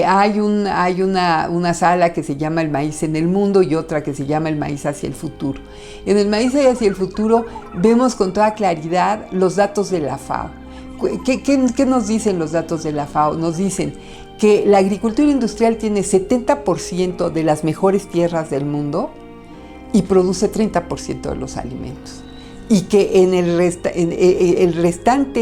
Hay una sala que se llama El maíz en el mundo y otra que se llama El maíz hacia el futuro. En El maíz hacia el futuro vemos con toda claridad los datos de la FAO. ¿Qué nos dicen los datos de la FAO? Nos dicen que la agricultura industrial tiene 70% de las mejores tierras del mundo y produce 30% de los alimentos. Y que en el restante,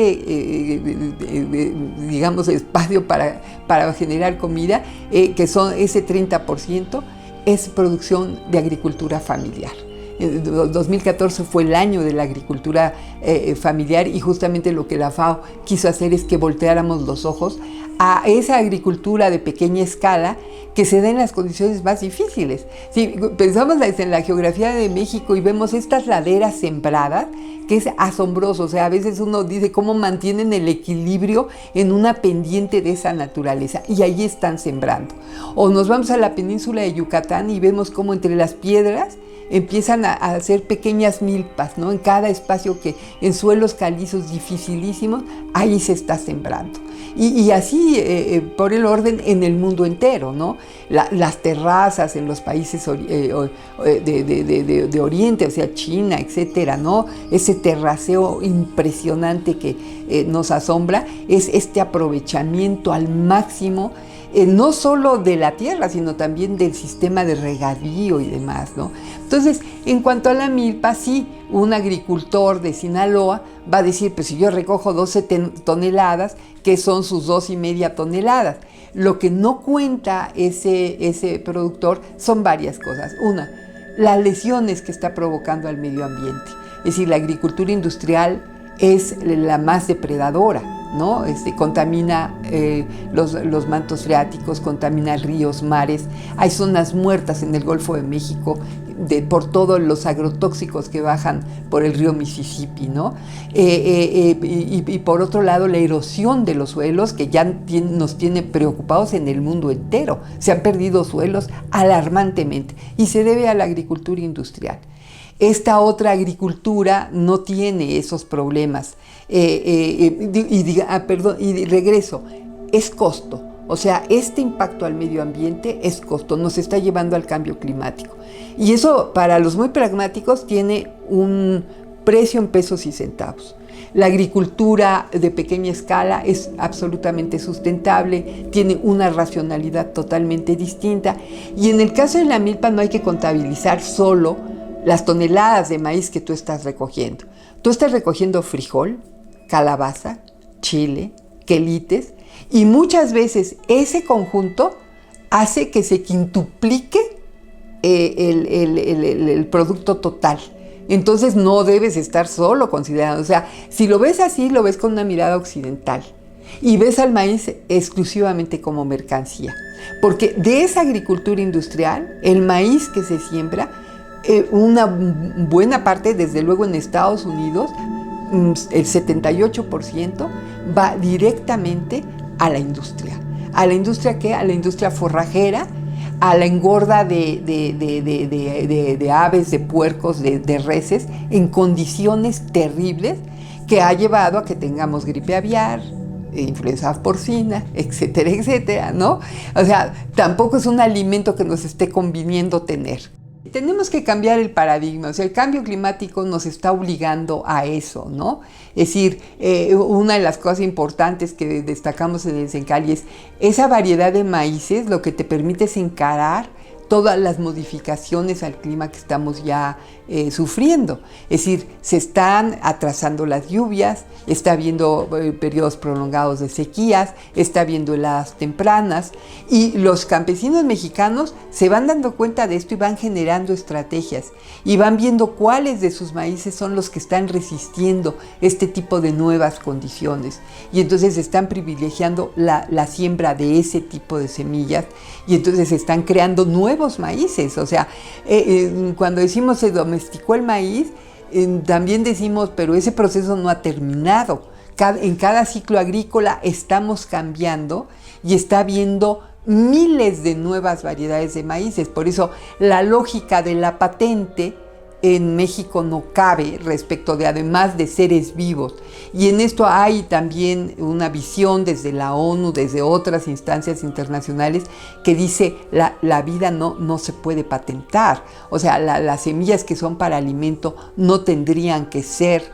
digamos, espacio para generar comida, que son ese 30%, es producción de agricultura familiar. 2014 fue el año de la agricultura familiar y justamente lo que la FAO quiso hacer es que volteáramos los ojos a esa agricultura de pequeña escala que se da en las condiciones más difíciles. Si pensamos en la geografía de México y vemos estas laderas sembradas, que es asombroso, o sea, a veces uno dice cómo mantienen el equilibrio en una pendiente de esa naturaleza, y ahí están sembrando. O nos vamos a la península de Yucatán y vemos cómo entre las piedras empiezan a hacer pequeñas milpas, ¿no? En cada espacio que en suelos calizos dificilísimos, ahí se está sembrando. Y así, por el orden, en el mundo entero, ¿no? Las terrazas en los países de Oriente, o sea, China, etcétera, ¿no? Ese terraceo impresionante que nos asombra es este aprovechamiento al máximo, no solo de la tierra, sino también del sistema de regadío y demás, ¿no? Entonces, en cuanto a la milpa, sí, un agricultor de Sinaloa va a decir, pues si yo recojo 12 toneladas, ¿qué son sus 2,5 toneladas? Lo que no cuenta ese productor son varias cosas. Una, las lesiones que está provocando al medio ambiente. Es decir, la agricultura industrial es la más depredadora, ¿no? Contamina los mantos freáticos, contamina ríos, mares. Hay zonas muertas en el Golfo de México por todos los agrotóxicos que bajan por el río Mississippi, ¿no? Y por otro lado, la erosión de los suelos, que ya nos tiene preocupados en el mundo entero. Se han perdido suelos alarmantemente y se debe a la agricultura industrial. Esta otra agricultura no tiene esos problemas. Y regreso, es costo. O sea, este impacto al medio ambiente es costo, nos está llevando al cambio climático. Y eso, para los muy pragmáticos, tiene un precio en pesos y centavos. La agricultura de pequeña escala es absolutamente sustentable, tiene una racionalidad totalmente distinta. Y en el caso de la milpa no hay que contabilizar solo las toneladas de maíz que tú estás recogiendo. Tú estás recogiendo frijol, calabaza, chile, quelites, y muchas veces ese conjunto hace que se quintuplique el producto total. Entonces no debes estar solo considerando, o sea, si lo ves así, lo ves con una mirada occidental y ves al maíz exclusivamente como mercancía. Porque de esa agricultura industrial, el maíz que se siembra, una buena parte, desde luego en Estados Unidos, el 78% va directamente a la industria. ¿A la industria qué? A la industria forrajera, a la engorda de aves, de puercos, de reses, en condiciones terribles que ha llevado a que tengamos gripe aviar, influenza porcina, etcétera, etcétera, ¿no? O sea, tampoco es un alimento que nos esté conviniendo tener. Tenemos que cambiar el paradigma, o sea, el cambio climático nos está obligando a eso, ¿no? Es decir, una de las cosas importantes que destacamos en el Sencali es esa variedad de maíces, lo que te permite es encarar todas las modificaciones al clima que estamos ya sufriendo. Es decir, se están atrasando las lluvias, está habiendo periodos prolongados de sequías, está habiendo heladas tempranas, y los campesinos mexicanos se van dando cuenta de esto y van generando estrategias y van viendo cuáles de sus maíces son los que están resistiendo este tipo de nuevas condiciones, y entonces están privilegiando la siembra de ese tipo de semillas, y entonces están creando nuevos maíces. O sea, cuando decimos se domesticó el maíz, también decimos, pero ese proceso no ha terminado. En cada ciclo agrícola estamos cambiando y está habiendo miles de nuevas variedades de maíces. Por eso la lógica de la patente en México no cabe respecto de, además de seres vivos. Y en esto hay también una visión desde la ONU, desde otras instancias internacionales, que dice la vida no se puede patentar. O sea, las semillas que son para alimento no tendrían que ser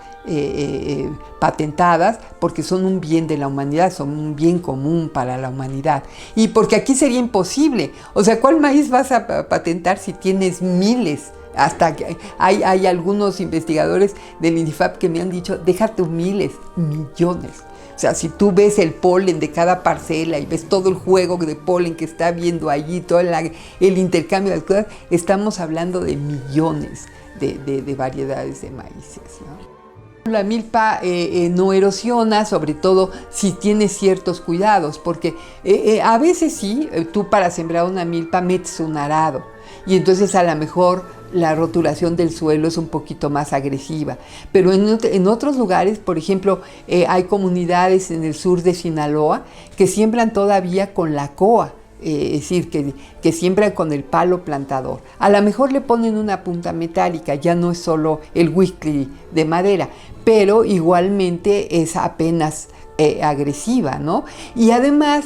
patentadas, porque son un bien de la humanidad, son un bien común para la humanidad. Y porque aquí sería imposible. O sea, ¿cuál maíz vas a patentar si tienes miles? Hasta que hay algunos investigadores del INDIFAP que me han dicho, déjate miles, millones. O sea, si tú ves el polen de cada parcela y ves todo el juego de polen que está viendo allí, todo el intercambio de las cosas, estamos hablando de millones de variedades de maíces, ¿no? La milpa no erosiona, sobre todo si tienes ciertos cuidados, porque a veces sí, tú para sembrar una milpa metes un arado, y entonces a lo mejor la roturación del suelo es un poquito más agresiva. Pero en otros lugares, por ejemplo, hay comunidades en el sur de Sinaloa que siembran todavía con la coa, es decir, que siembran con el palo plantador. A lo mejor le ponen una punta metálica, ya no es solo el huicli de madera, pero igualmente es apenas agresiva, ¿no? Y además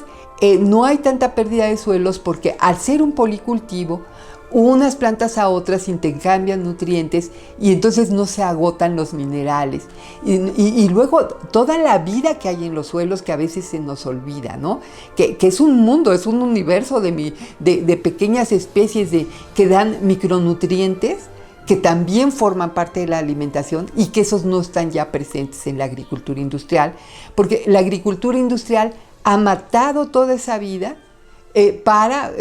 no hay tanta pérdida de suelos porque al ser un policultivo, unas plantas a otras intercambian nutrientes y entonces no se agotan los minerales. Y luego toda la vida que hay en los suelos que a veces se nos olvida, ¿no? Que es un mundo, es un universo de pequeñas especies que dan micronutrientes que también forman parte de la alimentación y que esos no están ya presentes en la agricultura industrial, porque la agricultura industrial ha matado toda esa vida para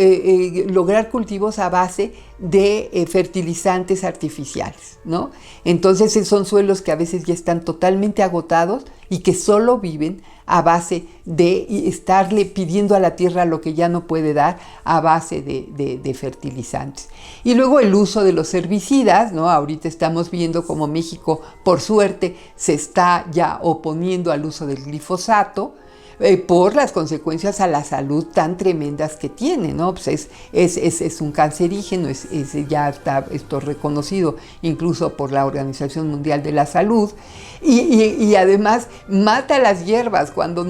lograr cultivos a base de fertilizantes artificiales, ¿no? Entonces son suelos que a veces ya están totalmente agotados y que solo viven a base de estarle pidiendo a la tierra lo que ya no puede dar a base de fertilizantes. Y luego el uso de los herbicidas, ¿no? Ahorita estamos viendo como México, por suerte, se está ya oponiendo al uso del glifosato, por las consecuencias a la salud tan tremendas que tiene, ¿no? Pues es un cancerígeno, ya está esto reconocido incluso por la Organización Mundial de la Salud, y además mata las hierbas, cuando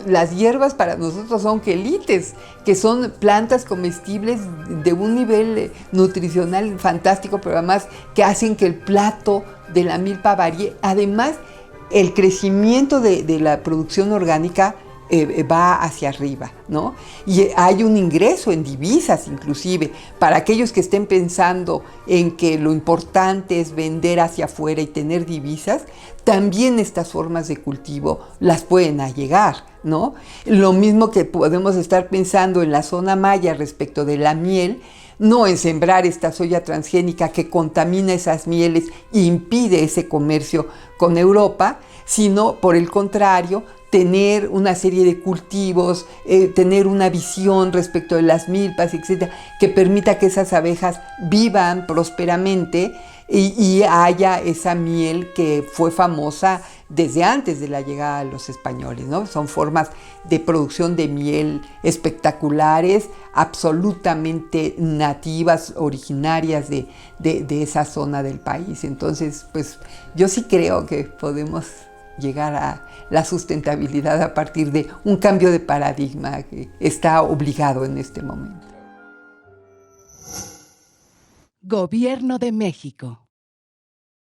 las hierbas para nosotros son quelites, que son plantas comestibles de un nivel nutricional fantástico, pero además que hacen que el plato de la milpa varíe. Además, el crecimiento de la producción orgánica va hacia arriba, ¿no? Y hay un ingreso en divisas inclusive. Para aquellos que estén pensando en que lo importante es vender hacia afuera y tener divisas, también estas formas de cultivo las pueden allegar, ¿no? Lo mismo que podemos estar pensando en la zona maya respecto de la miel, no en sembrar esta soya transgénica que contamina esas mieles e impide ese comercio con Europa, sino por el contrario, tener una serie de cultivos, tener una visión respecto de las milpas, etcétera, que permita que esas abejas vivan prósperamente y haya esa miel que fue famosa desde antes de la llegada de los españoles, ¿no? Son formas de producción de miel espectaculares, absolutamente nativas, originarias de esa zona del país. Entonces, pues yo sí creo que podemos llegar a la sustentabilidad a partir de un cambio de paradigma que está obligado en este momento. Gobierno de México.